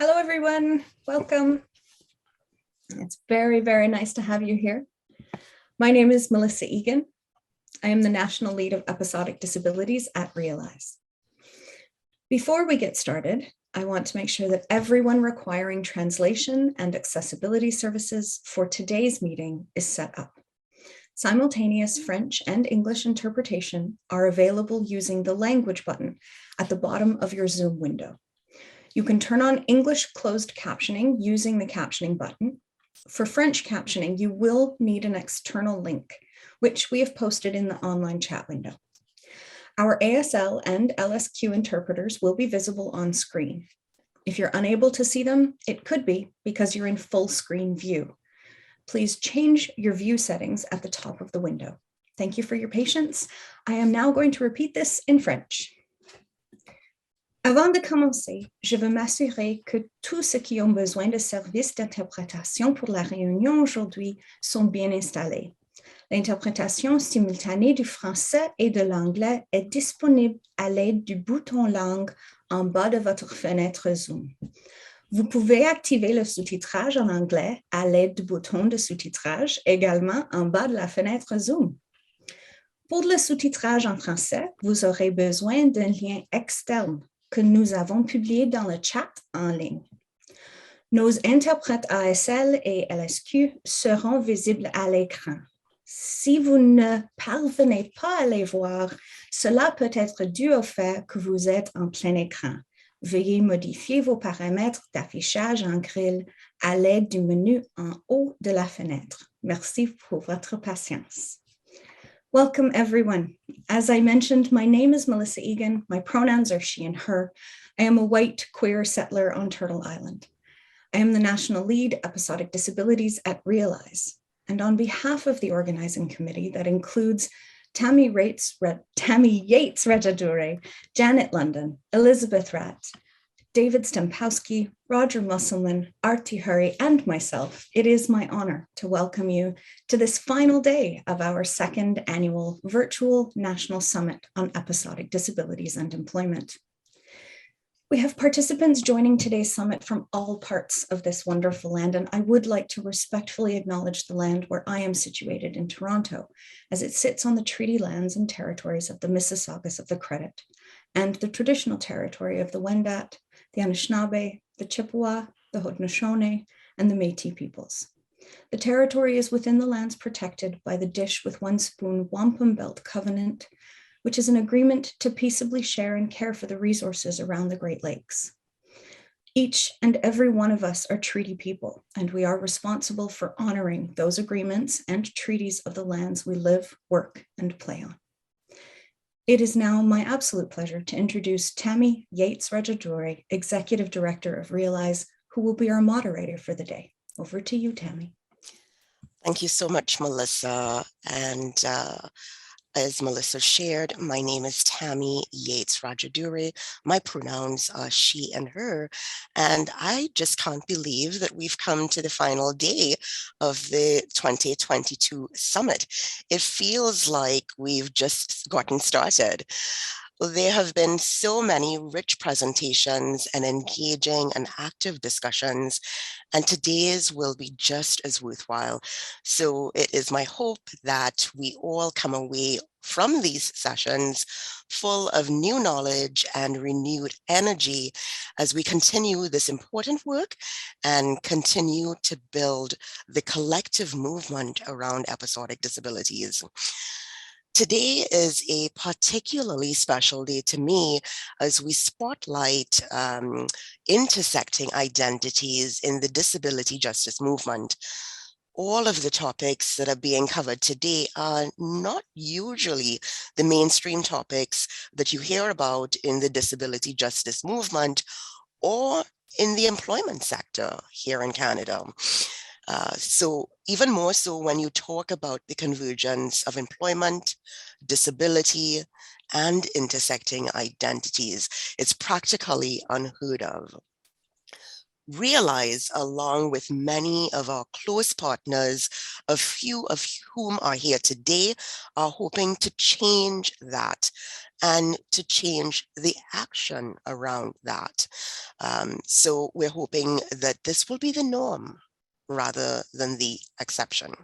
Hello, everyone. Welcome. It's very, very nice to have you here. My name is Melissa Egan. I am the National Lead of Episodic Disabilities at Realize. Before we get started, I want to make sure that everyone requiring translation and accessibility services for today's meeting is set up. Simultaneous French and English interpretation are available using the language button at the bottom of your Zoom window. You can turn on English closed captioning using the captioning button. For French captioning, you will need an external link, which we have posted in the online chat window. Our ASL and LSQ interpreters will be visible on screen. If you're unable to see them, it could be because you're in full screen view. Please change your view settings at the top of the window. Thank you for your patience. I am now going to repeat this in French. Avant de commencer, je veux m'assurer que tous ceux qui ont besoin de services d'interprétation pour la réunion aujourd'hui sont bien installés. L'interprétation simultanée du français et de l'anglais est disponible à l'aide du bouton langue en bas de votre fenêtre Zoom. Vous pouvez activer le sous-titrage en anglais à l'aide du bouton de sous-titrage également en bas de la fenêtre Zoom. Pour le sous-titrage en français, vous aurez besoin d'un lien externe que nous avons publié dans le chat en ligne. Nos interprètes ASL et LSQ seront visibles à l'écran. Si vous ne parvenez pas à les voir, cela peut être dû au fait que vous êtes en plein écran. Veuillez modifier vos paramètres d'affichage en grille à l'aide du menu en haut de la fenêtre. Merci pour votre patience. Welcome, everyone. As I mentioned, my name is Melissa Egan. My pronouns are she and her. I am a white queer settler on Turtle Island. I am the National Lead Episodic Disabilities at Realize. And on behalf of the organizing committee that includes Tammy Yates Rajadure, Janet London, Elizabeth Ratt, David Stempowski, Roger Musselman, Artie Hurry, and myself, it is my honor to welcome you to this final day of our second annual virtual National Summit on Episodic Disabilities and Employment. We have participants joining today's summit from all parts of this wonderful land, and I would like to respectfully acknowledge the land where I am situated in Toronto, as it sits on the treaty lands and territories of the Mississaugas of the Credit, and the traditional territory of the Wendat, the Anishinaabe, the Chippewa, the Haudenosaunee, and the Métis peoples. The territory is within the lands protected by the Dish with One Spoon Wampum Belt Covenant, which is an agreement to peaceably share and care for the resources around the Great Lakes. Each and every one of us are treaty people, and we are responsible for honoring those agreements and treaties of the lands we live, work, and play on. It is now my absolute pleasure to introduce Tammy Yates Rajadure, Executive Director of Realize, who will be our moderator for the day. Over to you, Tammy. Thank you so much, Melissa. And as Melissa shared, my name is Tammy Yates Rajadure. My pronouns are she and her. And I just can't believe that we've come to the final day of the 2022 summit. It feels like we've just gotten started. There have been so many rich presentations and engaging and active discussions, and today's will be just as worthwhile. So it is my hope that we all come away from these sessions full of new knowledge and renewed energy as we continue this important work and continue to build the collective movement around episodic disabilities. Today is a particularly special day to me as we spotlight intersecting identities in the disability justice movement. All of the topics that are being covered today are not usually the mainstream topics that you hear about in the disability justice movement or in the employment sector here in Canada. So even more so when you talk about the convergence of employment, disability, and intersecting identities, it's practically unheard of. Realize, along with many of our close partners, a few of whom are here today, are hoping to change that and to change the action around that. So we're hoping that this will be the norm rather than the exception.